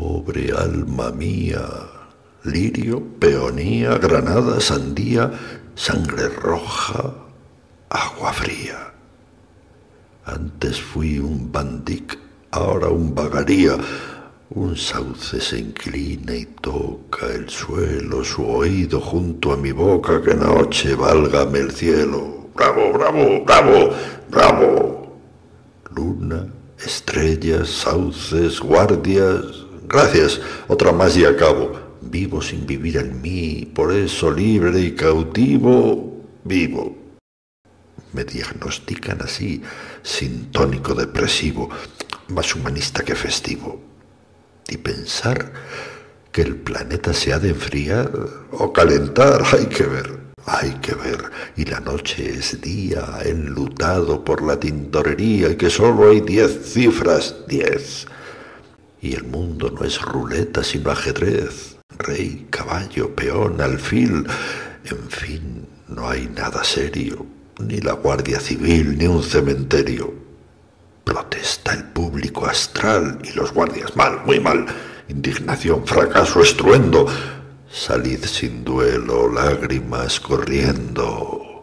Pobre alma mía, lirio, peonía, granada, sandía, sangre roja, agua fría. Antes fui un bandic, ahora un vagaría. Un sauce se inclina y toca el suelo, su oído junto a mi boca, que noche, válgame el cielo. ¡Bravo, bravo, bravo, bravo! Luna, estrellas, sauces, guardias. Gracias, otra más y acabo. Vivo sin vivir en mí, por eso libre y cautivo, vivo. Me diagnostican así, sintónico depresivo, más humanista que festivo. Y pensar que el planeta se ha de enfriar o calentar, hay que ver, hay que ver. Y la noche es día enlutado por la tintorería y que solo hay 10 cifras, 10. Y el mundo no es ruleta sino ajedrez, rey, caballo, peón, alfil, en fin, no hay nada serio, ni la Guardia Civil, ni un cementerio. Protesta el público astral y los guardias mal, muy mal. Indignación, fracaso, estruendo. Salid sin duelo, lágrimas corriendo.